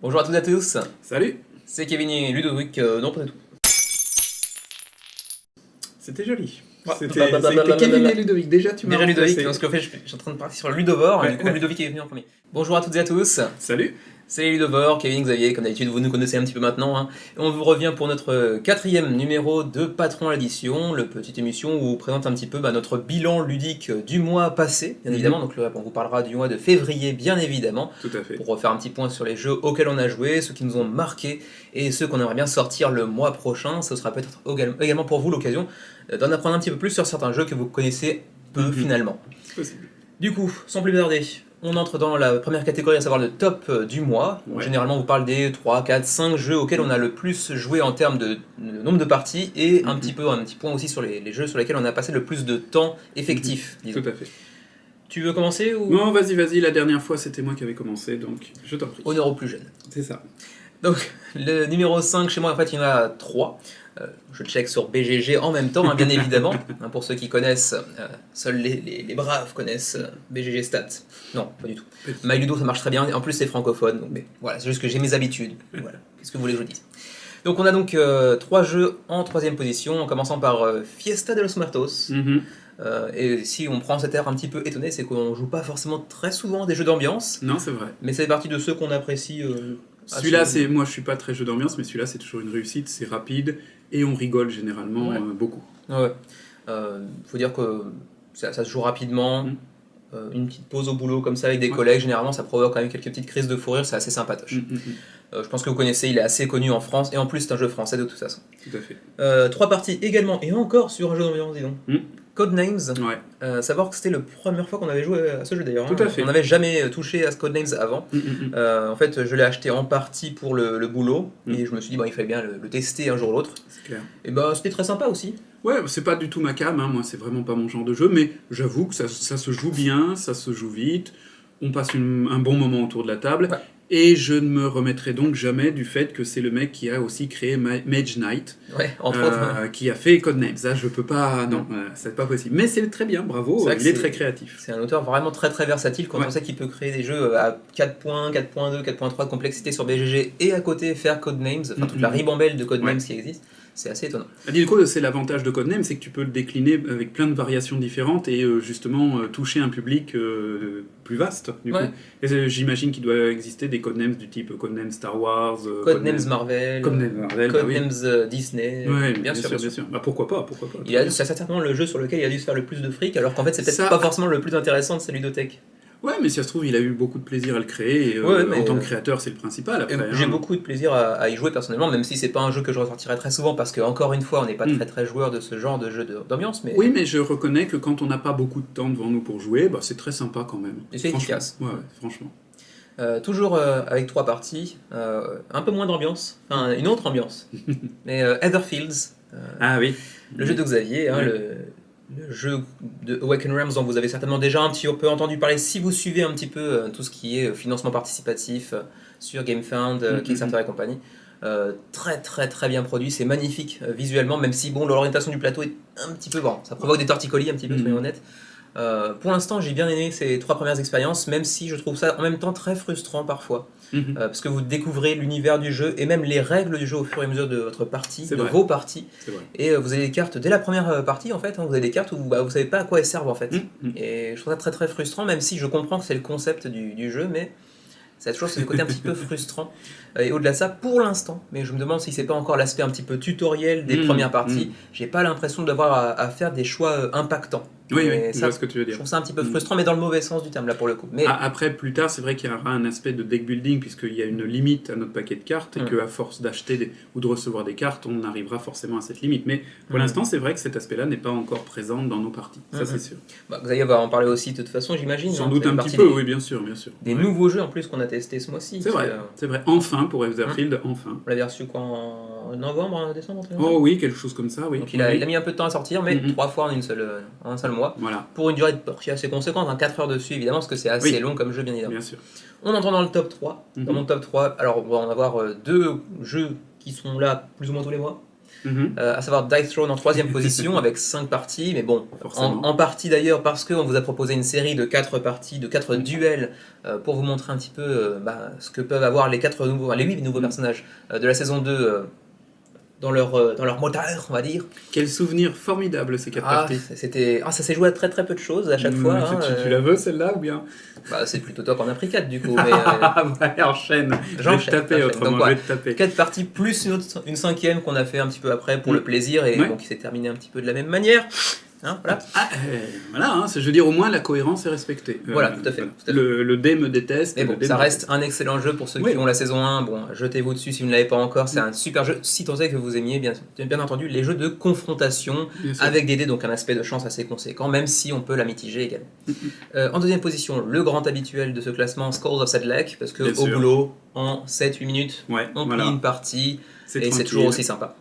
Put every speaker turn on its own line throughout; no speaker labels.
Bonjour à toutes et à tous,
Salut.
c'est Kevin et Ludovic, non pas du tout.
C'était joli.
Ouais.
C'était Kevin et Ludovic. Déjà, tu m'as
Déjà Ludovic,
remplacé.
parce qu'en fait je suis en train de partir sur le Ludovore, et
Ouais,
du coup
ouais.
Ludovic est venu en premier. Bonjour à toutes et à tous,
Salut.
c'est Ludovore, Kevin, Xavier, comme d'habitude vous nous connaissez un petit peu maintenant, hein. Et on vous revient pour notre quatrième numéro de Patron à l'édition, le petite émission où on vous présente un petit peu notre bilan ludique du mois passé, bien évidemment, donc on vous parlera du mois de février bien évidemment,
Tout à fait.
pour refaire un petit point sur les jeux auxquels on a joué, ceux qui nous ont marqués et ceux qu'on aimerait bien sortir le mois prochain. Ce sera peut-être également pour vous l'occasion d'en apprendre un petit peu plus sur certains jeux que vous connaissez peu finalement.
Possible.
Du coup, sans plus tarder, on entre dans la première catégorie, à savoir le top du mois.
Ouais.
Généralement, on vous parle des 3, 4, 5 jeux auxquels on a le plus joué en termes de nombre de parties et un petit point aussi sur les jeux sur lesquels on a passé le plus de temps effectif. Disons.
Tout à fait.
Tu veux commencer ou...
Non, vas-y. La dernière fois, c'était moi qui avais commencé, donc je t'en prie.
Honneur au plus jeune.
C'est ça.
Donc, le numéro 5 chez moi, en fait, il y en a 3. Je check sur BGG en même temps, hein, bien évidemment. Hein, pour ceux qui connaissent, seuls les braves connaissent BGG Stats. Non, pas du tout. MyLudo, ça marche très bien. En plus, c'est francophone. Donc, mais voilà, c'est juste que j'ai mes habitudes. Voilà. Qu'est-ce que vous voulez que je vous dise? Donc, on a donc 3 jeux en 3ème position, en commençant par Fiesta de los Muertos. Et si on prend cet air un petit peu étonné, c'est qu'on joue pas forcément très souvent des jeux d'ambiance.
Non, c'est vrai.
Mais ça fait partie de ceux qu'on apprécie.
Celui-là, moi je suis pas très jeu d'ambiance, mais celui-là c'est toujours une réussite, c'est rapide et on rigole généralement beaucoup.
Ouais. Faut dire que ça se joue rapidement. Une petite pause au boulot comme ça avec des collègues, généralement ça provoque quand même quelques petites crises de fou rire, c'est assez sympatoche. Je pense que vous connaissez, il est assez connu en France, et en plus c'est un jeu français de toute façon.
Tout à fait.
3 parties également, et encore sur un jeu d'ambiance, dis donc. Codenames, savoir que c'était la première fois qu'on avait joué à ce jeu d'ailleurs.
Tout à fait.
On n'avait jamais touché à ce Codenames avant. En fait, je l'ai acheté en partie pour le boulot, et je me suis dit, il fallait bien le tester un jour ou l'autre.
C'est clair.
Et c'était très sympa aussi.
Ouais, c'est pas du tout ma came, hein. Moi c'est vraiment pas mon genre de jeu, mais j'avoue que ça se joue bien, ça se joue vite, on passe un bon moment autour de la table, et je ne me remettrai donc jamais du fait que c'est le mec qui a aussi créé Mage Knight,
entre autres,
qui a fait Codenames. Ça, je peux pas, non, c'est pas possible. Mais c'est très bien, bravo, il est très créatif.
C'est un auteur vraiment très très versatile quand on sait qu'il peut créer des jeux à 4 points, 4.2, 4.3 de complexité sur BGG et à côté faire Codenames, enfin toute la ribambelle de Codenames qui existe. C'est assez étonnant.
Du coup, c'est l'avantage de Codenames, c'est que tu peux le décliner avec plein de variations différentes et justement toucher un public plus vaste. Du coup. Et j'imagine qu'il doit exister des Codenames du type Codenames Star Wars,
Codenames Marvel, Codenames Disney.
Ouais, bien sûr. Pourquoi pas.
C'est certainement le jeu sur lequel il a dû se faire le plus de fric, alors qu'en fait c'est peut-être pas forcément le plus intéressant de sa ludothèque.
Ouais, mais si ça se trouve, il a eu beaucoup de plaisir à le créer, et en tant que créateur, c'est le principal. Après,
j'ai beaucoup de plaisir à y jouer personnellement, même si c'est pas un jeu que je ressortirai très souvent, parce que, encore une fois, on n'est pas très joueur de ce genre de jeu d'ambiance. Mais...
Oui, mais je reconnais que quand on n'a pas beaucoup de temps devant nous pour jouer, c'est très sympa quand même.
Et c'est efficace.
Ouais, franchement.
Toujours avec 3 parties, un peu moins d'ambiance, enfin une autre ambiance, mais Heatherfields, le jeu de Xavier, le jeu de Awaken Realms dont vous avez certainement déjà un petit peu entendu parler si vous suivez un petit peu tout ce qui est financement participatif sur GameFound, Kickstarter et compagnie. Très bien produit, c'est magnifique visuellement, même si l'orientation du plateau est un petit peu ça provoque des torticolis un petit peu, soyons honnêtes. Pour l'instant, j'ai bien aimé ces 3 premières expériences, même si je trouve ça en même temps très frustrant parfois. Parce que vous découvrez l'univers du jeu et même les règles du jeu au fur et à mesure de votre partie, vos parties. Et vous avez des cartes dès la première partie en fait, vous avez des cartes où vous savez pas à quoi elles servent en fait. Et je trouve ça très frustrant, même si je comprends que c'est le concept du jeu, mais ça a toujours ce côté un petit peu frustrant. Et au-delà de ça, pour l'instant, mais je me demande si c'est pas encore l'aspect un petit peu tutoriel des premières parties, j'ai pas l'impression d'avoir à faire des choix impactants.
Oui, je vois ce que tu veux dire.
Je trouve ça un petit peu frustrant, mais dans le mauvais sens du terme là pour le coup. Mais...
Après, plus tard, c'est vrai qu'il y aura un aspect de deck building, puisqu'il y a une limite à notre paquet de cartes, et qu'à force d'acheter ou de recevoir des cartes, on arrivera forcément à cette limite. Mais pour l'instant, c'est vrai que cet aspect-là n'est pas encore présent dans nos parties. Ça, c'est sûr.
Xavier va en parler aussi de toute façon, j'imagine.
Sans doute un petit peu, oui, bien sûr.
Des nouveaux jeux en plus qu'on a testés ce mois-ci.
C'est vrai. Enfin, pour Heatherfield, enfin.
On l'avait reçu en novembre, décembre.
Oh oui, quelque chose comme ça, oui.
Donc il a mis un peu de temps à sortir, mais 3 fois en un seul mois.
Voilà.
Pour une durée de partie assez conséquente, 4 heures dessus évidemment, parce que c'est assez long comme jeu bien évidemment.
Bien sûr.
On entre dans le top 3. Dans mon top 3, alors on va avoir 2 jeux qui sont là plus ou moins tous les mois. à savoir Dice Throne en 3e position avec 5 parties, mais bon, en partie d'ailleurs parce qu'on vous a proposé une série de 4 parties, de 4 duels pour vous montrer un petit peu ce que peuvent avoir les 8 nouveaux personnages de la saison 2 dans leur moteur, on va dire.
Quel souvenir formidable ces 4 parties.
Ça s'est joué à très très peu de choses à chaque fois.
Tu la veux celle-là ou bien
c'est plutôt toi qu'on a pris 4 du coup.
Mais, enchaîne. Je vais te taper autrement.
Donc, 4 parties plus une 5e qu'on a fait un petit peu après pour le plaisir et qui s'est terminée un petit peu de la même manière.
Voilà. Je veux dire, au moins la cohérence est respectée.
Voilà, tout à fait.
Le dé me déteste.
Mais bon, ça reste un excellent jeu pour ceux qui ont la saison 1. Bon, jetez-vous dessus si vous ne l'avez pas encore. C'est un super jeu, si tant est que vous aimiez bien entendu les jeux de confrontation avec des dés, donc un aspect de chance assez conséquent, même si on peut la mitiger également. En 2e position, le grand habituel de ce classement, Skulls of Sedlec, parce que au boulot, en 7-8 minutes, on plie une partie et c'est toujours aussi sympa.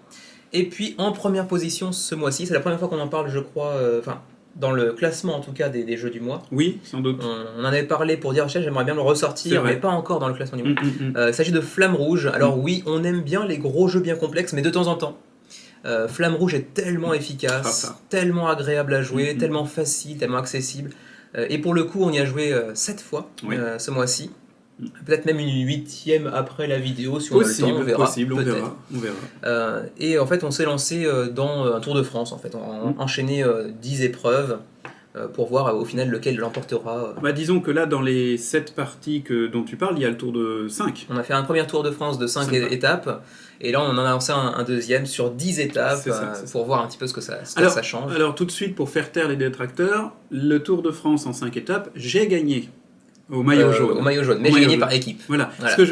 Et puis en 1re position ce mois-ci, c'est la première fois qu'on en parle, je crois, dans le classement en tout cas des jeux du mois.
Oui, sans doute.
On en avait parlé pour dire j'aimerais bien le ressortir, mais pas encore dans le classement du mois. Il s'agit de Flamme Rouge. Alors oui, on aime bien les gros jeux bien complexes, mais de temps en temps. Flamme Rouge est tellement efficace, tellement agréable à jouer, tellement facile, tellement accessible. Et pour le coup, on y a joué 7 fois ce mois-ci. Peut-être même une 8e après la vidéo si on a le temps, on verra. Et en fait on s'est lancé dans un Tour de France en fait. On a enchaîné 10 épreuves pour voir au final lequel l'emportera.
Disons que là dans les 7 parties dont tu parles, il y a le Tour de 5.
On a fait un premier Tour de France de 5 étapes et là on en a lancé un deuxième sur 10 étapes pour voir un petit peu ce que ça change.
Alors tout de suite pour faire taire les détracteurs, le Tour de France en 5 étapes, j'ai gagné. Au maillot jaune.
Mais j'ai gagné par équipe.
Voilà. Ce que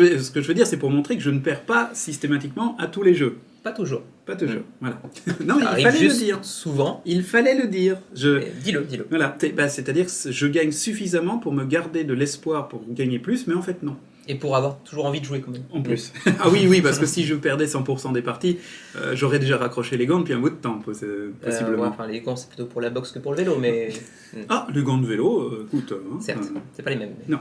je veux dire, c'est pour montrer que je ne perds pas systématiquement à tous les jeux.
Pas toujours.
Voilà. Non, il fallait le dire.
Souvent.
Il fallait le dire.
Dis-le.
Voilà. C'est-à-dire que je gagne suffisamment pour me garder de l'espoir pour gagner plus, mais en fait, non.
Et pour avoir toujours envie de jouer quand même.
En plus. Ah oui, parce que si je perdais 100% des parties, j'aurais déjà raccroché les gants depuis un bout de temps, possiblement.
Les gants, c'est plutôt pour la boxe que pour le vélo, mais...
les gants de vélo, écoute...
Certes, c'est pas les mêmes.
Non.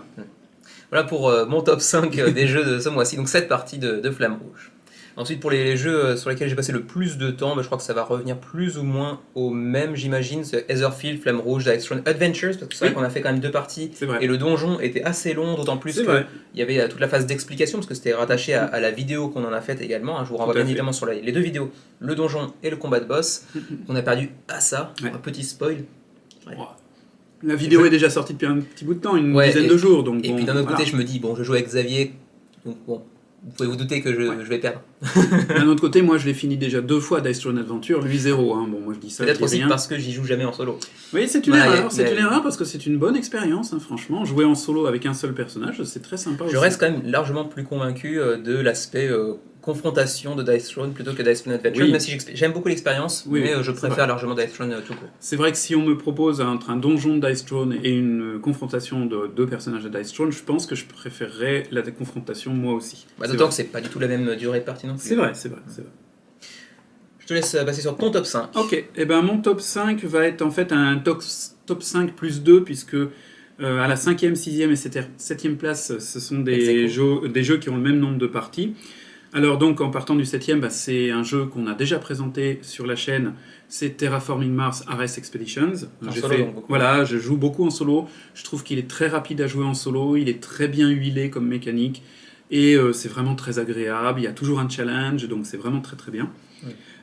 Voilà pour mon top 5 des jeux de ce mois-ci, donc 7 parties de Flamme Rouge. Ensuite, pour les jeux sur lesquels j'ai passé le plus de temps, je crois que ça va revenir plus ou moins au même, j'imagine, c'est Etherfield, Flamme Rouge, Dice Throne Adventures, parce que c'est vrai qu'on a fait quand même 2 parties, et le donjon était assez long, d'autant plus qu'il y avait toute la phase d'explication, parce que c'était rattaché à la vidéo qu'on en a faite également. Je vous renvoie bien évidemment sur les 2 vidéos, le donjon et le combat de boss. On a perdu à ça, un petit spoil.
La vidéo est déjà sortie depuis un petit bout de temps, une dizaine de jours. Donc
puis d'un autre côté, je me dis, je joue avec Xavier, donc vous pouvez vous douter que je vais perdre.
D'un autre côté, moi je l'ai fini déjà 2 fois Dice Throne Adventure, lui 0. Moi je dis ça.
Peut-être aussi parce que j'y joue jamais en solo.
Oui, c'est une erreur. C'est une erreur parce que c'est une bonne expérience, franchement. Jouer en solo avec un seul personnage, c'est très sympa.
Je reste quand même largement plus convaincu de l'aspect confrontation de Dice Throne plutôt que Dice Throne Adventure, même si j'aime beaucoup l'expérience, mais je préfère largement Dice Throne tout court.
C'est vrai que si on me propose entre un donjon de Dice Throne et une confrontation de 2 personnages de Dice Throne, je pense que je préférerais la confrontation moi aussi.
D'autant que c'est pas du tout la même durée de partie non plus.
C'est vrai.
Je te laisse passer sur ton top 5.
Ok, mon top 5 va être en fait un top 5 plus 2, puisque à la 5e, 6e et 7e place, ce sont des jeux qui ont le même nombre de parties. Alors donc, en partant du 7e, c'est un jeu qu'on a déjà présenté sur la chaîne, c'est Terraforming Mars Ares Expeditions. Je joue beaucoup en solo, je trouve qu'il est très rapide à jouer en solo, il est très bien huilé comme mécanique, et c'est vraiment très agréable, il y a toujours un challenge, donc c'est vraiment très très bien.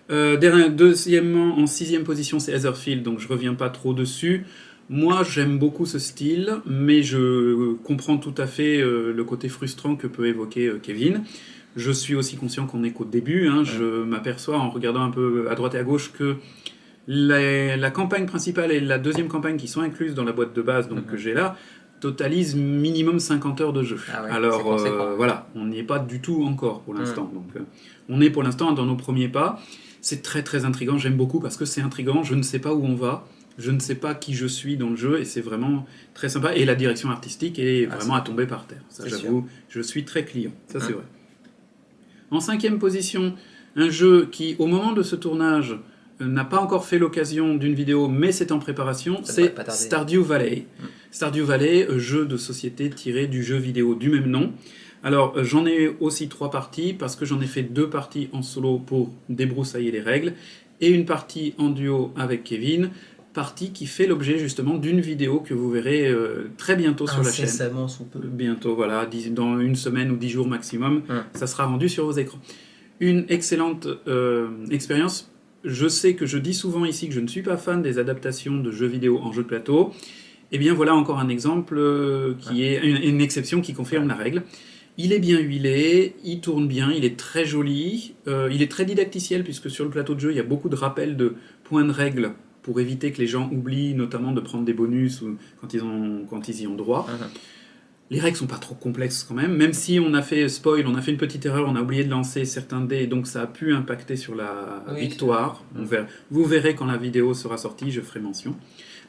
Deuxièmement, en 6e position, c'est Etherfield, donc je reviens pas trop dessus. Moi, j'aime beaucoup ce style, mais je comprends tout à fait le côté frustrant que peut évoquer Kevin. Je suis aussi conscient qu'on n'est qu'au début. Je m'aperçois en regardant un peu à droite et à gauche que la campagne principale et la deuxième campagne qui sont incluses dans la boîte de base que j'ai là totalisent minimum 50 heures de jeu. Alors on n'y est pas du tout encore pour l'instant. Donc, on est pour l'instant dans nos premiers pas. C'est très très intriguant, j'aime beaucoup parce que c'est intriguant, je ne sais pas où on va. Je ne sais pas qui je suis dans le jeu et c'est vraiment très sympa. Et la direction artistique est vraiment à tomber par terre. Ça, j'avoue, je suis très client. Ça, c'est vrai. En 5e position, un jeu qui, au moment de ce tournage, n'a pas encore fait l'occasion d'une vidéo, mais c'est en préparation, c'est Stardew Valley. Stardew Valley, jeu de société tiré du jeu vidéo du même nom. Alors, j'en ai aussi 3 parties, parce que j'en ai fait 2 parties en solo pour débroussailler les règles, et une partie en duo avec Kevin, partie qui fait l'objet justement d'une vidéo que vous verrez très bientôt sur la chaîne.
Incessamment sous peu.
Bientôt, voilà, dans une semaine ou 10 jours maximum, ça sera rendu sur vos écrans. Une excellente expérience. Je sais que je dis souvent ici que je ne suis pas fan des adaptations de jeux vidéo en jeu de plateau. Et bien voilà encore un exemple qui est une exception qui confirme la règle. Il est bien huilé, il tourne bien, il est très joli, il est très didacticiel puisque sur le plateau de jeu il y a beaucoup de rappels de points de règle pour éviter que les gens oublient notamment de prendre des bonus quand ils y ont droit. Les règles sont pas trop complexes quand même si on a fait on a fait une petite erreur, on a oublié de lancer certains dés, donc ça a pu impacter sur la victoire. Vous verrez quand la vidéo sera sortie, je ferai mention.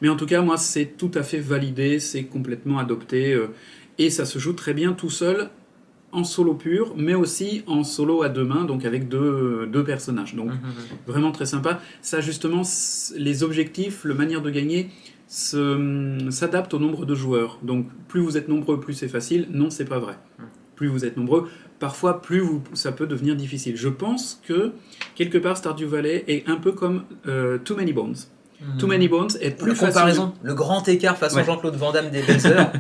Mais en tout cas, moi, c'est tout à fait validé, c'est complètement adopté, et ça se joue très bien tout seul, en solo pur, mais aussi en solo à 2 mains, donc avec deux personnages. Donc vraiment très sympa. Ça, justement, les objectifs, la manière de gagner s'adapte au nombre de joueurs. Donc plus vous êtes nombreux, plus c'est facile. Non, c'est pas vrai. Plus vous êtes nombreux, parfois plus ça peut devenir difficile. Je pense que quelque part Stardew Valley est un peu comme Too Many Bones. Too Many Bones est plus facile.
Comparaison, le grand écart façon Jean-Claude Van Damme des belles heures.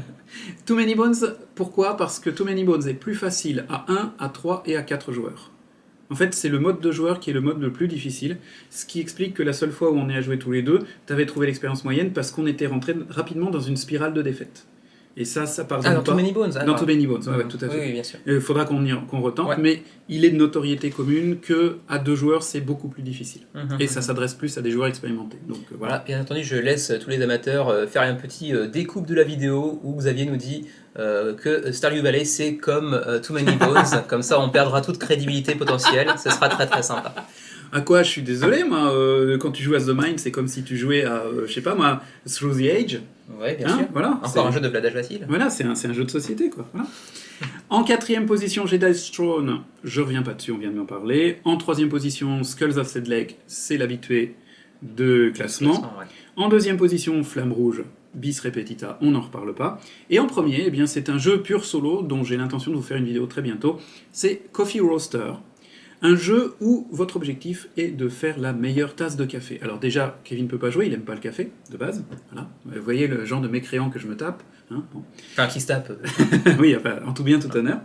Too Many Bones, pourquoi ? Parce que Too Many Bones est plus facile à 1, à 3 et à 4 joueurs. En fait, c'est le mode de joueur qui est le mode le plus difficile, ce qui explique que la seule fois où on est à jouer tous les deux, tu avais trouvé l'expérience moyenne parce qu'on était rentré rapidement dans une spirale de défaite. Et ça par exemple.
Dans Too Many Bones.
Dans Too Many Bones, ouais, tout à fait.
Oui, bien sûr.
Il faudra qu'on retente, mais il est de notoriété commune qu'à 2 joueurs, c'est beaucoup plus difficile. Et ça s'adresse plus à des joueurs expérimentés. Donc, voilà.
Bien entendu, je laisse tous les amateurs faire un petit découpe de la vidéo où Xavier nous dit que Stardew Valley, c'est comme Too Many Bones. Comme ça, on perdra toute crédibilité potentielle. Ce sera très très sympa.
À quoi ? Je suis désolé, moi. Quand tu joues à The Mind, c'est comme si tu jouais à, je sais pas moi, Through the Age.
Ouais, bien sûr.
Voilà,
encore un jeu de bladage facile.
Voilà, c'est un jeu de société, quoi. Voilà. En 4e position, Jedi's Throne. Je reviens pas dessus, on vient de m'en parler. En 3e position, Skulls of Seed Lake. C'est l'habitué de classement. En 2e position, Flamme Rouge. Bis repetita, on n'en reparle pas. Et en premier, eh bien, c'est un jeu pur solo dont j'ai l'intention de vous faire une vidéo très bientôt. C'est Coffee Roaster. Un jeu où votre objectif est de faire la meilleure tasse de café. Alors déjà, Kevin ne peut pas jouer, il n'aime pas le café, de base. Voilà. Vous voyez le genre de mécréant que je me tape. Bon.
Enfin, qui se tape.
Oui, enfin, en tout bien, tout honneur.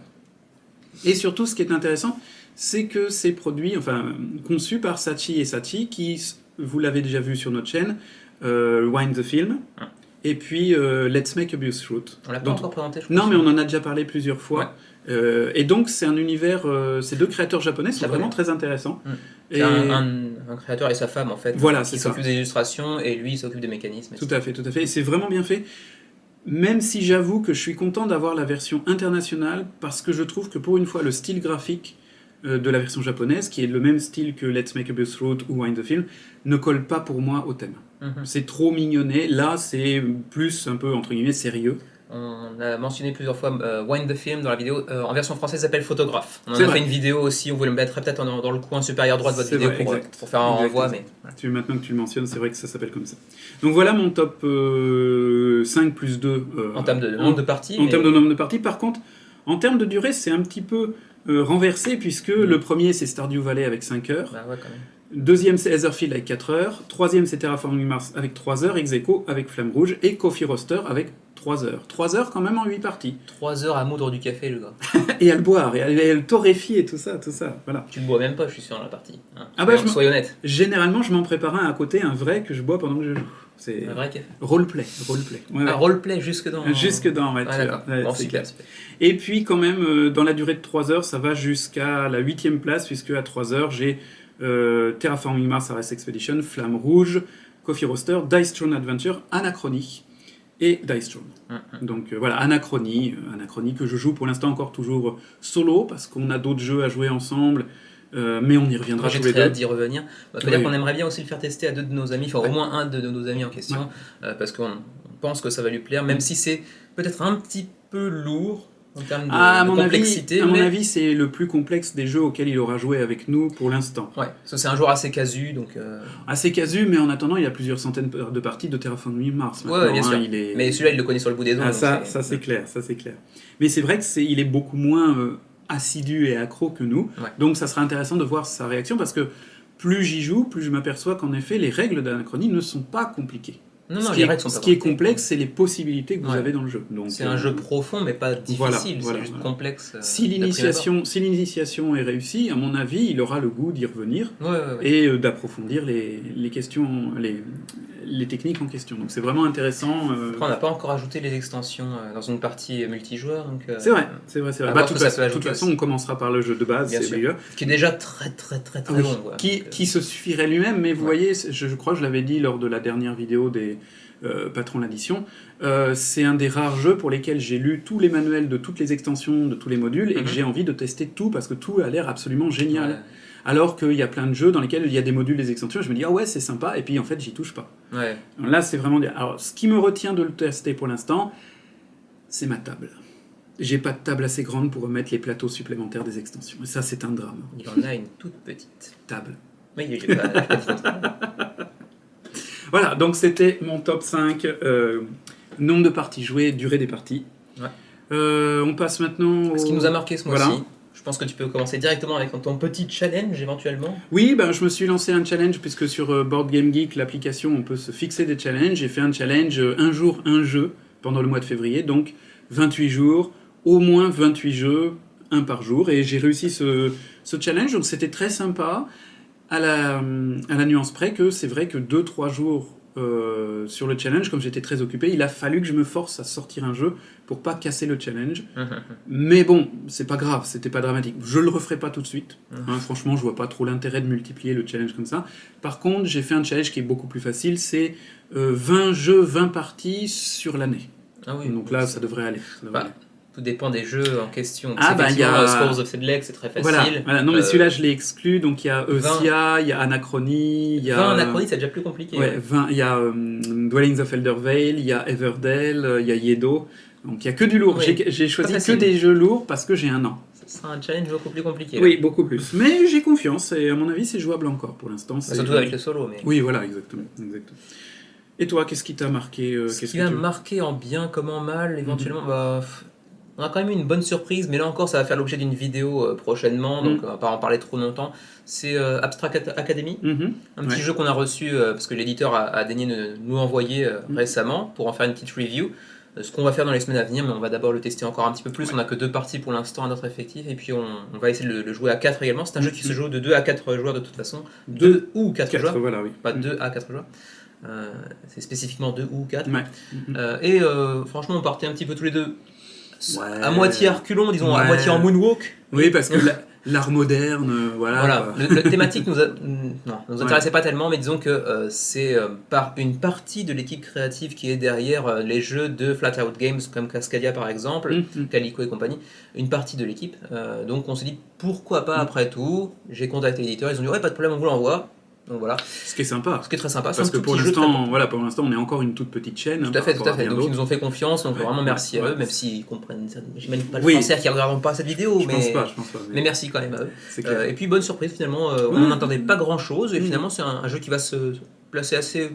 Et surtout, ce qui est intéressant, c'est que c'est produit, conçu par Sachi et Sachi, qui, vous l'avez déjà vu sur notre chaîne, Wind the Film, et puis Let's Make a Abuse Fruit.
On l'a pas encore présenté, je crois.
Non, mais on en a déjà parlé plusieurs fois. Et donc c'est un univers, ces 2 créateurs japonais sont vraiment très intéressants.
C'est un créateur et sa femme en fait,
voilà,
qui s'occupe des illustrations et lui il s'occupe des mécanismes.
Tout à fait. Et c'est vraiment bien fait. Même si j'avoue que je suis content d'avoir la version internationale parce que je trouve que pour une fois le style graphique de la version japonaise, qui est le même style que Let's Make a Abuse Fruit ou Wind the Film, ne colle pas pour moi au thème. C'est trop mignonné. Là c'est plus un peu entre guillemets sérieux.
On a mentionné plusieurs fois Wind the Film dans la vidéo. En version française, ça s'appelle Photographe. On en a fait une vidéo aussi, on vous le mettra peut-être dans le coin supérieur droit de votre vidéo pour faire un renvoi. Mais,
voilà. Maintenant que tu le mentionnes, c'est vrai que ça s'appelle comme ça. Donc voilà mon top 5 plus 2.
En termes de nombre de parties.
En termes de nombre de parties. Par contre, en termes de durée, c'est un petit peu renversé puisque le premier c'est Stardew Valley avec 5 heures.
Bah ouais, quand même.
Deuxième c'est Etherfield avec 4 heures. Troisième c'est Terraforming Mars avec 3 heures. Ex Aequo avec Flamme Rouge. Et Coffee Roaster avec 3 heures. 3 heures quand même en 8 parties.
3 heures à moudre du café, le gars.
Et à le boire, et à le torréfier, et tout ça, voilà.
Tu le bois même pas, je suis sûr, dans la partie.
Soyez honnête. Généralement, je m'en prépare un à côté, un vrai que je bois pendant que je joue. C'est
un vrai café.
Roleplay.
Un roleplay jusque dans...
Jusque dans, ouais.
D'accord. Bon, super.
Et puis quand même, dans la durée de 3 heures, ça va jusqu'à la 8e place, puisque à 3 heures, j'ai Terraforming Mars Ares Expedition, Flamme Rouge, Coffee Roaster, Dice Throne Adventure, Anachronie et Dice Throne. Donc voilà, Anachronie que je joue pour l'instant encore toujours solo, parce qu'on a d'autres jeux à jouer ensemble, mais on y reviendra tous les deux.
J'ai hâte d'y revenir. Faut dire qu'on aimerait bien aussi le faire tester à 2 de nos amis, enfin au moins un de nos amis en question, parce qu'on pense que ça va lui plaire, même si c'est peut-être un petit peu lourd. en termes de complexité.
À mon avis, c'est le plus complexe des jeux auxquels il aura joué avec nous pour l'instant.
Ouais, c'est un joueur assez casu, donc...
Assez casu, mais en attendant, il y a plusieurs centaines de parties de Terraforming Mars.
Ouais, bien sûr. Mais celui-là, il le connaît sur le bout des doigts.
Ça c'est clair. Mais c'est vrai qu'il est beaucoup moins assidu et accro que nous. Ouais. Donc ça sera intéressant de voir sa réaction, parce que plus j'y joue, plus je m'aperçois qu'en effet, les règles d'Anachronie ne sont pas compliquées. Ce qui est complexe, c'est les possibilités que vous avez dans le jeu.
C'est un jeu profond, mais pas difficile, c'est juste complexe.
Si l'initiation est réussie, à mon avis, il aura le goût d'y revenir et d'approfondir les questions, les techniques en question. Donc c'est vraiment intéressant.
Après, on n'a pas encore ajouté les extensions dans une partie multijoueur.
C'est vrai. De toute façon, on commencera par le jeu de base,
qui est déjà très long.
Qui se suffirait lui-même, mais vous voyez, je crois que je l'avais dit lors de la dernière vidéo des patrons d'addition, c'est un des rares jeux pour lesquels j'ai lu tous les manuels de toutes les extensions, de tous les modules, et que j'ai envie de tester tout, parce que tout a l'air absolument génial. Ouais. Alors qu'il y a plein de jeux dans lesquels il y a des modules, des extensions, et je me dis, ah ouais, c'est sympa, et puis en fait, j'y touche pas.
Ouais.
Là, c'est vraiment... Alors, ce qui me retient de le tester pour l'instant, c'est ma table. J'ai pas de table assez grande pour remettre les plateaux supplémentaires des extensions, et ça, c'est un drame.
Il en a une toute petite
table.
Oui, il n'y a pas
Voilà, donc c'était mon top 5, nombre de parties jouées, durée des parties.
Ouais.
On passe maintenant
Ce qui nous a marqué ce mois-ci. Je pense que tu peux commencer directement avec ton petit challenge éventuellement.
Oui, je me suis lancé un challenge, puisque sur Board Game Geek, l'application, on peut se fixer des challenges. J'ai fait un challenge, un jour, un jeu, pendant le mois de février, donc 28 jours, au moins 28 jeux, un par jour. Et j'ai réussi ce challenge, donc c'était très sympa. À la nuance près que c'est vrai que 2-3 jours sur le challenge, comme j'étais très occupé, il a fallu que je me force à sortir un jeu pour pas casser le challenge. Mais bon, c'est pas grave, c'était pas dramatique. Je le referai pas tout de suite. Franchement, je vois pas trop l'intérêt de multiplier le challenge comme ça. Par contre, j'ai fait un challenge qui est beaucoup plus facile, c'est 20 jeux, 20 parties sur l'année.
Ah oui,
donc là, ça devrait aller.
Tout dépend des jeux en question.
Il y a
Scrolls of Sedlec, c'est très facile.
Voilà. Non, mais celui-là, je l'ai exclu. Donc il y a Eusia, il y a Anachronie, il y a
20 Anachronie, c'est déjà plus compliqué.
Ouais, 20, il y a Dwellings of Eldervale, il y a Everdell, il y a Yedo. Donc il y a que du lourd. Oui, j'ai choisi que des jeux lourds parce que j'ai un an.
Ça sera un challenge beaucoup plus compliqué.
Oui, beaucoup plus. Mais j'ai confiance et à mon avis, c'est jouable encore pour l'instant.
Surtout avec le solo. Mais...
Oui, voilà, exactement. Et toi, qu'est-ce qui t'a marqué
Ce qui m'a marqué en bien comme en mal, éventuellement, on a quand même eu une bonne surprise, mais là encore, ça va faire l'objet d'une vidéo prochainement, donc on va pas en parler trop longtemps. C'est Abstract Academy, un petit jeu qu'on a reçu parce que l'éditeur a daigné nous envoyer récemment pour en faire une petite review. Ce qu'on va faire dans les semaines à venir, mais on va d'abord le tester encore un petit peu plus. On n'a que 2 parties pour l'instant à notre effectif, et puis on va essayer de le jouer à 4 également. C'est un jeu qui se joue de 2 à 4 joueurs de toute façon. 2 ou 4 joueurs,
voilà, oui.
Pas 2 à 4 joueurs. C'est spécifiquement 2 ou 4. Et franchement, on partait un petit peu tous les deux. À moitié à reculons, disons, à moitié en moonwalk.
Oui, parce que l'art moderne, voilà.
Le thématique nous intéressait pas tellement, mais disons que c'est par une partie de l'équipe créative qui est derrière les jeux de Flat Out Games, comme Cascadia par exemple, Calico et compagnie, une partie de l'équipe. Donc on s'est dit, pourquoi pas après tout. J'ai contacté l'éditeur, ils ont dit, ouais, pas de problème, on vous l'envoie. Donc voilà.
Ce qui est sympa.
Ce qui est très sympa.
Parce que pour l'instant, on est encore une toute petite chaîne.
Tout à fait. Donc ils nous ont fait confiance, donc vraiment merci à eux, même s'ils comprennent. J'imagine pas le français qui regarderont pas cette vidéo,
je pense pas.
Mais merci quand même à eux. Et puis bonne surprise finalement, on n'en attendait pas grand chose, et finalement c'est un jeu qui va se placer assez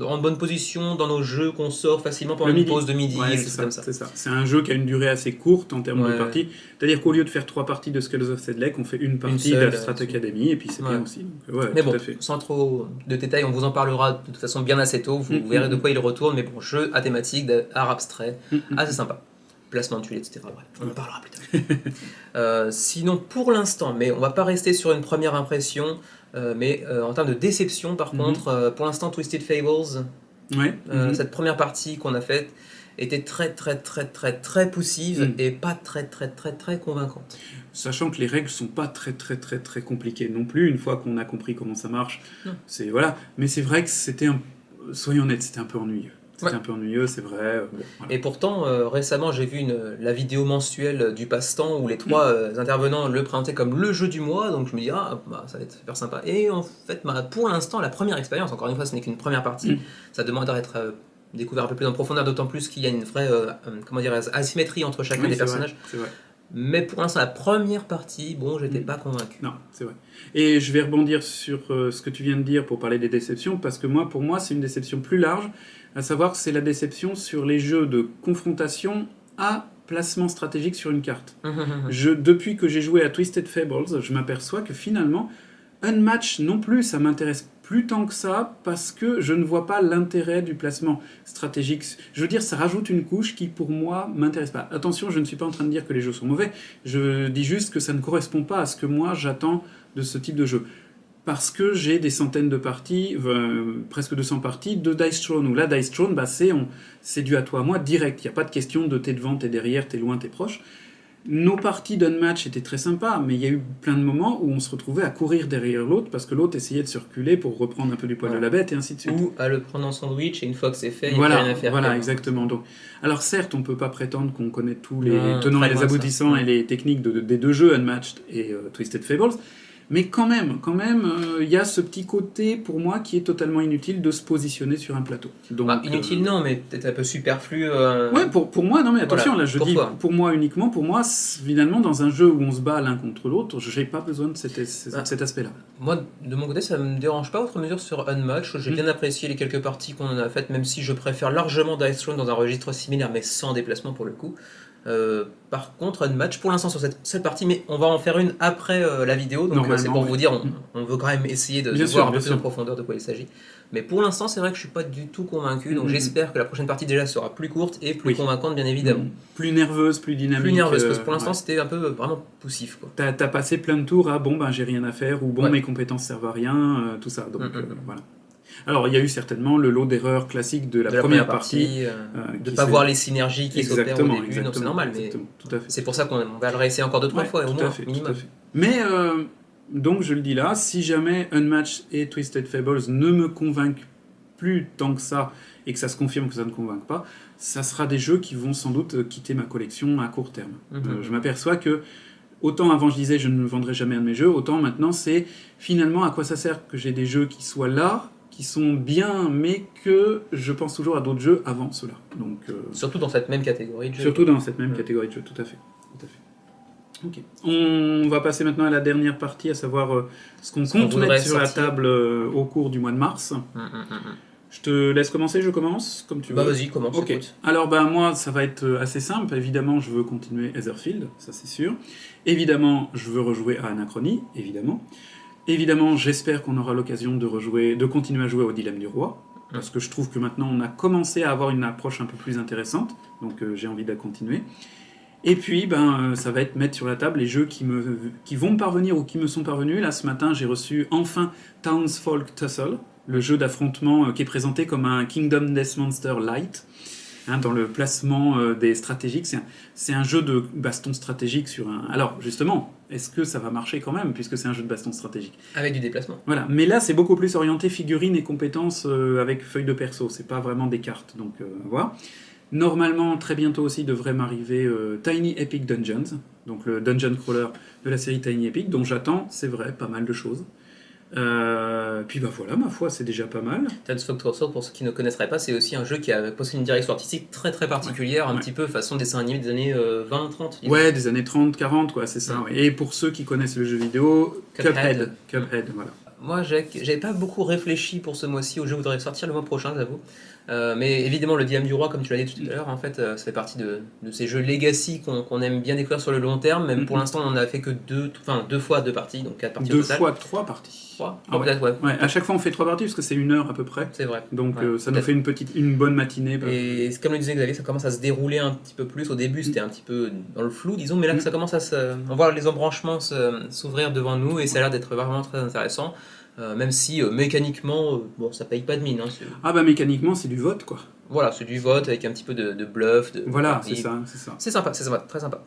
en bonne position dans nos jeux qu'on sort facilement pendant une pause de midi.
C'est ça. C'est un jeu qui a une durée assez courte en termes de parties. C'est-à-dire qu'au lieu de faire 3 parties de Skulls of Sedlec, on fait une partie d'Abstract Academy, et puis c'est bien aussi. Donc,
mais bon, sans trop de détails, on vous en parlera de toute façon bien assez tôt. Vous verrez de quoi il retourne, mais bon, jeu à thématique d'art abstrait, assez sympa. Placement de tuiles, etc. Bref, on en parlera plus tard. Sinon, pour l'instant, mais on va pas rester sur une première impression, mais en termes de déception, par contre, pour l'instant, Twisted Fables, cette première partie qu'on a faite, était très poussive et pas très convaincante.
Sachant que les règles sont pas très compliquées non plus, une fois qu'on a compris comment ça marche. Mais c'est vrai que soyons honnêtes, c'était un peu ennuyeux. C'était un peu ennuyeux, c'est vrai.
Et pourtant, récemment, j'ai vu la vidéo mensuelle du passe-temps où les 3 intervenants le présentaient comme le jeu du mois, donc je me dis, ça va être super sympa. Et en fait, pour l'instant, la première expérience, encore une fois, ce n'est qu'une première partie, ça demande à être découvert un peu plus en profondeur, d'autant plus qu'il y a une vraie asymétrie entre chacun des personnages.
C'est vrai.
Mais pour l'instant, la première partie, j'étais pas convaincu.
Non, c'est vrai. Et je vais rebondir sur ce que tu viens de dire pour parler des déceptions, parce que pour moi, c'est une déception plus large, à savoir que c'est la déception sur les jeux de confrontation à placement stratégique sur une carte. Depuis que j'ai joué à Twisted Fables, je m'aperçois que finalement, Unmatch non plus, ça m'intéresse plus tant que ça, parce que je ne vois pas l'intérêt du placement stratégique. Je veux dire, ça rajoute une couche qui, pour moi, m'intéresse pas. Attention, je ne suis pas en train de dire que les jeux sont mauvais, je dis juste que ça ne correspond pas à ce que moi, j'attends de ce type de jeu. Parce que j'ai des centaines de parties, presque 200 parties de Dice Throne, où là, Dice Throne, c'est du à toi à moi direct. Il n'y a pas de question de t'es devant, t'es derrière, t'es loin, t'es proche. Nos parties d'Unmatch étaient très sympas, mais il y a eu plein de moments où on se retrouvait à courir derrière l'autre parce que l'autre essayait de se reculer pour reprendre un peu du poil de la bête et ainsi de suite.
Ou à le prendre en sandwich et une fois que c'est fait, il n'y a rien à faire.
Voilà, exactement. Donc, alors certes, on ne peut pas prétendre qu'on connaît tous les tenants et les aboutissants et les techniques des deux jeux, Unmatched et Twisted Fables, mais quand même, il y a ce petit côté pour moi qui est totalement inutile de se positionner sur un plateau. Donc,
inutile non, mais peut-être un peu superflu.
Ouais, pour moi, non mais attention, là je dis
toi.
pour moi uniquement, pour moi, finalement dans un jeu où on se bat l'un contre l'autre, je n'ai pas besoin de cet aspect-là.
Moi, de mon côté, ça ne me dérange pas outre mesure sur Unmatch. J'ai bien apprécié les quelques parties qu'on en a faites, même si je préfère largement Dice Throne dans un registre similaire, mais sans déplacement pour le coup. Par contre, Unmatch pour l'instant sur cette partie, mais on va en faire une après la vidéo, donc c'est pour vous dire, on veut quand même essayer de voir un peu plus en profondeur de quoi il s'agit. Mais pour l'instant, c'est vrai que je suis pas du tout convaincu, donc j'espère que la prochaine partie déjà sera plus courte et plus convaincante, bien évidemment.
Plus nerveuse, plus dynamique.
Plus nerveuse, parce que pour l'instant, c'était un peu vraiment poussif.
T'as passé plein de tours à j'ai rien à faire, ou mes compétences servent à rien, tout ça. Donc voilà. Alors, il y a eu certainement le lot d'erreurs classiques de la première partie.
De ne pas voir les synergies qui s'opèrent au début, donc c'est normal. Mais c'est pour ça qu'on va le réessayer encore 2-3 fois, au moins, minimum.
Mais, donc, je le dis là, si jamais Unmatched et Twisted Fables ne me convainquent plus tant que ça, et que ça se confirme que ça ne convainc pas, ça sera des jeux qui vont sans doute quitter ma collection à court terme. Je m'aperçois que autant avant je disais je ne vendrai jamais un de mes jeux, autant maintenant c'est finalement à quoi ça sert que j'ai des jeux qui soient là, qui sont bien, mais que je pense toujours à d'autres jeux avant cela. Donc,
surtout dans cette même catégorie de jeux.
Surtout dans cette même catégorie de jeux, tout à fait. Okay. On va passer maintenant à la dernière partie, à savoir ce qu'on compte mettre sur la table au cours du mois de mars. Je te laisse commencer, je commence, comme tu veux.
Vas-y, commence.
Okay. Alors moi, ça va être assez simple. Évidemment, je veux continuer Etherfield, ça c'est sûr. Évidemment, je veux rejouer à Anachronie, évidemment. Évidemment, j'espère qu'on aura l'occasion de continuer à jouer au Dilemme du Roi, parce que je trouve que maintenant on a commencé à avoir une approche un peu plus intéressante, donc j'ai envie de la continuer. Et puis, ça va être mettre sur la table les jeux qui vont me parvenir ou qui me sont parvenus. Là, ce matin, j'ai reçu enfin Townsfolk Tussle, le jeu d'affrontement qui est présenté comme un Kingdom Death Monster Light. Dans le placement des stratégiques, c'est un jeu de baston stratégique sur un... Alors justement, est-ce que ça va marcher quand même, puisque c'est un jeu de baston stratégique ?
Avec du déplacement.
Voilà, mais là c'est beaucoup plus orienté figurines et compétences avec feuilles de perso, c'est pas vraiment des cartes, donc voilà. Normalement, très bientôt aussi devrait m'arriver Tiny Epic Dungeons, donc le dungeon crawler de la série Tiny Epic, dont j'attends, c'est vrai, pas mal de choses. Puis voilà, ma foi, c'est déjà pas mal.
Townsfolk Tussle, pour ceux qui ne connaisseraient pas, c'est aussi un jeu qui a possède une direction artistique très très particulière, un petit peu façon dessin animé des années 20-30.
Ouais, des années 30-40, quoi, c'est ça. Ouais. Et pour ceux qui connaissent le jeu vidéo, Cuphead, voilà.
Moi, j'avais pas beaucoup réfléchi pour ce mois-ci au jeu que voudrais sortir le mois prochain, j'avoue. Mais évidemment, le Dilemme du Roi, comme tu l'as dit tout à l'heure, en fait, ça fait partie de ces jeux legacy qu'on aime bien découvrir sur le long terme. Même pour l'instant, on n'a fait que deux fois 2 parties, donc 4 parties au total.
2 fois 3 parties.
3 peut-être, ouais.
À chaque fois, on fait 3 parties parce que c'est 1 heure à peu près.
C'est vrai.
Donc ça nous fait une bonne matinée.
Et comme le disait Xavier, ça commence à se dérouler un petit peu plus. Au début, c'était un petit peu dans le flou, disons, mais là, ça commence on voit les embranchements s'ouvrir devant nous et ça a l'air d'être vraiment très intéressant. Même si mécaniquement, ça paye pas de mine.
Mécaniquement, c'est du vote, quoi.
Voilà, c'est du vote avec un petit peu de bluff.
Voilà, c'est ça.
C'est sympa, très sympa.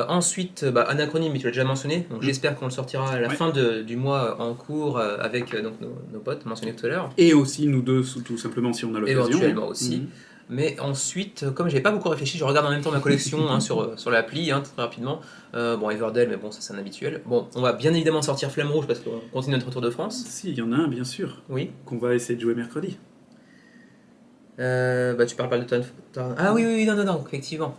Ensuite, Anachronie, mais tu l'as déjà mentionné, donc j'espère qu'on le sortira à la fin du mois en cours avec donc, nos potes mentionnés tout à l'heure.
Et aussi nous deux, tout simplement, si on a l'occasion.
Éventuellement aussi. Mais ensuite, comme j'avais pas beaucoup réfléchi, je regarde en même temps ma collection sur l'appli, très rapidement. Everdell, mais bon, ça c'est un habituel. Bon, on va bien évidemment sortir Flamme Rouge parce qu'on continue notre Tour de France.
Si, il y en a un, bien sûr.
Oui.
Qu'on va essayer de jouer mercredi.
Tu parles pas de Ah oui, non, effectivement.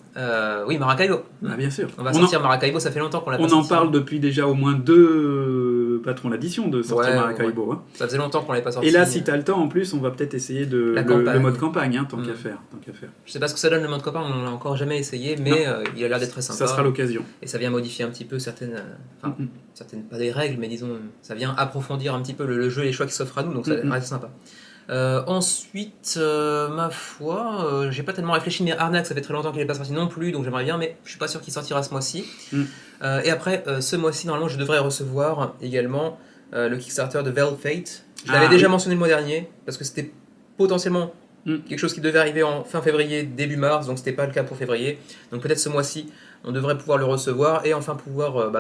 Oui, Maracaibo.
Ah, bien sûr.
On va sortir Maracaibo, ça fait longtemps qu'on l'a pas
sorti. On en parle depuis déjà au moins 2 patrons l'addition de sortir Maracaibo.
Ouais. Hein. Ça faisait longtemps qu'on l'avait pas sorti.
Et là, si t'as le temps, en plus, on va peut-être essayer le mode campagne, hein, tant qu'à faire.
Je sais pas ce que ça donne le mode campagne, on l'a encore jamais essayé, mais il a l'air d'être très sympa.
Ça sera l'occasion.
Et ça vient modifier un petit peu certaines, pas des règles, mais disons, ça vient approfondir un petit peu le jeu et les choix qui s'offrent à nous, donc ça reste sympa. Ensuite, ma foi, j'ai pas tellement réfléchi, mais Arnak, ça fait très longtemps qu'il n'est pas sorti non plus, donc j'aimerais bien, mais je suis pas sûr qu'il sortira ce mois-ci. Et après, ce mois-ci, normalement, je devrais recevoir également le Kickstarter de Veiled Fate. Je l'avais déjà mentionné le mois dernier, parce que c'était potentiellement quelque chose qui devait arriver en fin février, début mars, donc c'était pas le cas pour février. Donc peut-être ce mois-ci, on devrait pouvoir le recevoir et enfin pouvoir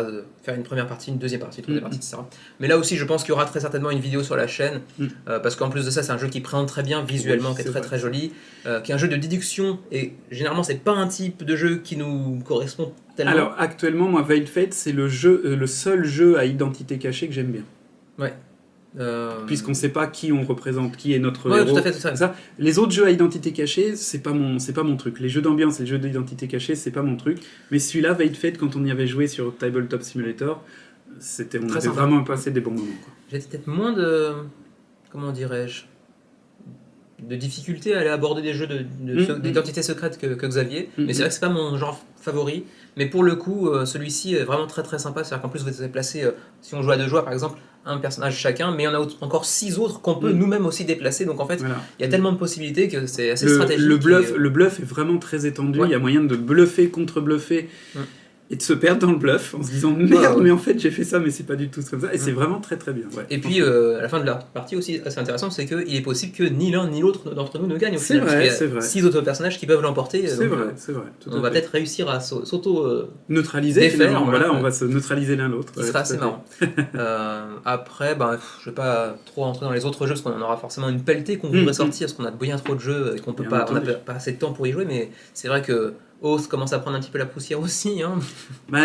faire une première partie, une deuxième partie, une troisième partie, etc. Mais là aussi, je pense qu'il y aura très certainement une vidéo sur la chaîne, parce qu'en plus de ça, c'est un jeu qui présente très bien visuellement, qui est très très joli, qui est un jeu de déduction, et généralement, c'est pas un type de jeu qui nous correspond tellement.
Alors actuellement, moi, Veiled Fate, c'est le seul jeu à identité cachée que j'aime bien.
Ouais.
Puisqu'on ne sait pas qui on représente, qui est notre héros.
Tout à fait, ça.
Les autres jeux à identité cachée, c'est pas mon truc. Les jeux d'ambiance et les jeux d'identité cachée, c'est pas mon truc. Mais celui-là, Veiled Fate, quand on y avait joué sur Tabletop Simulator, on avait vraiment passé des bons moments.
J'ai peut-être moins de... Comment dirais-je, de difficulté à aller aborder des jeux d'identité secrète que Xavier. Mais c'est vrai que c'est pas mon genre favori. Mais pour le coup, celui-ci est vraiment très très sympa. C'est-à-dire qu'en plus, vous êtes placé, si on joue à 2 joueurs par exemple, un personnage chacun, mais il y en a encore 6 autres qu'on peut nous-mêmes aussi déplacer. Donc en fait, il y a tellement de possibilités que c'est assez stratégique.
Le bluff est vraiment très étendu. Il y a moyen de bluffer, contre-bluffer. Et de se perdre dans le bluff en se disant merde, mais en fait j'ai fait ça, mais c'est pas du tout comme ça. Et c'est vraiment très très bien.
Et puis à la fin de la partie aussi, assez intéressant, c'est qu'il est possible que ni l'un ni l'autre d'entre nous ne gagne au final.
C'est vrai.
6 autres personnages qui peuvent l'emporter.
C'est vrai.
On va peut-être réussir à
neutraliser. Voilà, on va se neutraliser l'un l'autre.
Ce sera assez marrant. Après, je vais pas trop entrer dans les autres jeux parce qu'on en aura forcément une pelletée qu'on voudrait sortir parce qu'on a bien trop de jeux et qu'on peut pas, on n'a pas assez de temps pour y jouer. Mais c'est vrai que Oath commence à prendre un petit peu la poussière aussi. Hein.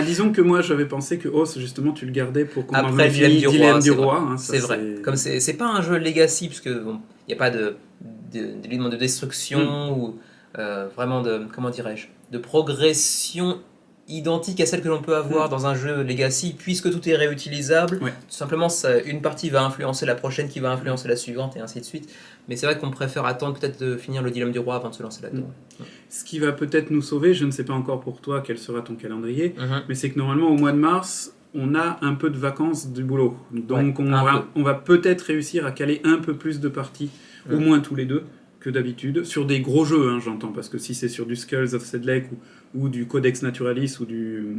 Disons que moi j'avais pensé que Oath, justement, tu le gardais pour qu'on
après le Dilemme du Roi.
Hein,
c'est vrai. Comme c'est pas un jeu legacy, parce qu'il n'y a pas d'élément de destruction ou vraiment de, comment dirais-je, de progression identique à celle que l'on peut avoir dans un jeu legacy, puisque tout est réutilisable. Tout simplement, une partie va influencer la prochaine, qui va influencer la suivante, et ainsi de suite. Mais c'est vrai qu'on préfère attendre peut-être de finir le Dilemme du Roi avant de se lancer là-dedans.
Ce qui va peut-être nous sauver, je ne sais pas encore pour toi quel sera ton calendrier, mais c'est que normalement au mois de mars, on a un peu de vacances du boulot. Donc on va peut-être réussir à caler un peu plus de parties, au moins tous les deux, que d'habitude, sur des gros jeux, hein, j'entends, parce que si c'est sur du Skulls of Sedlec ou du Codex Naturalis ou du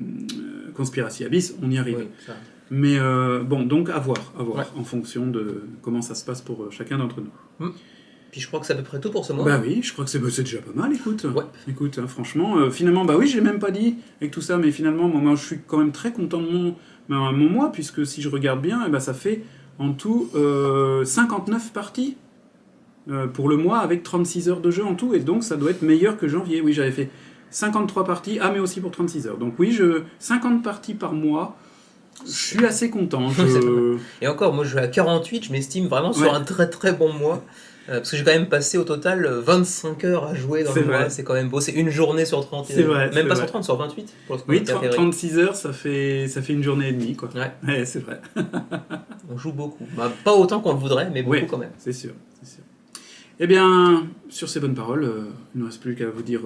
Conspiracy Abyss, on y arrive. Mais donc à voir en fonction de comment ça se passe pour chacun d'entre nous.
Puis je crois que c'est à peu près tout pour ce mois.
Oui, je crois que c'est déjà pas mal, écoute. Écoute, hein, franchement, finalement, j'ai même pas dit avec tout ça, mais finalement, moi, je suis quand même très content de mon mois, puisque si je regarde bien, ça fait en tout 59 parties pour le mois, avec 36 heures de jeu en tout, et donc ça doit être meilleur que janvier. Oui, j'avais fait 53 parties, mais aussi pour 36 heures. Donc oui, 50 parties par mois. Je suis assez content.
Et encore, moi je vais à 48, je m'estime vraiment sur un très très bon mois. Parce que j'ai quand même passé au total 25 heures à jouer dans le mois, c'est quand même beau. C'est une journée sur 30.
C'est vrai.
Même pas sur 30, sur 28.
Oui, 36 heures, ça fait une journée et demie, quoi. Ouais, c'est vrai.
On joue beaucoup. Pas autant qu'on le voudrait, mais beaucoup quand même.
C'est sûr. Eh bien, sur ces bonnes paroles, il ne reste plus qu'à vous dire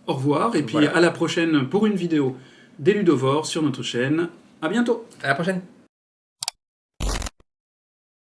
au revoir. Et puis à la prochaine pour une vidéo des Ludovores sur notre chaîne. À bientôt.
À la prochaine.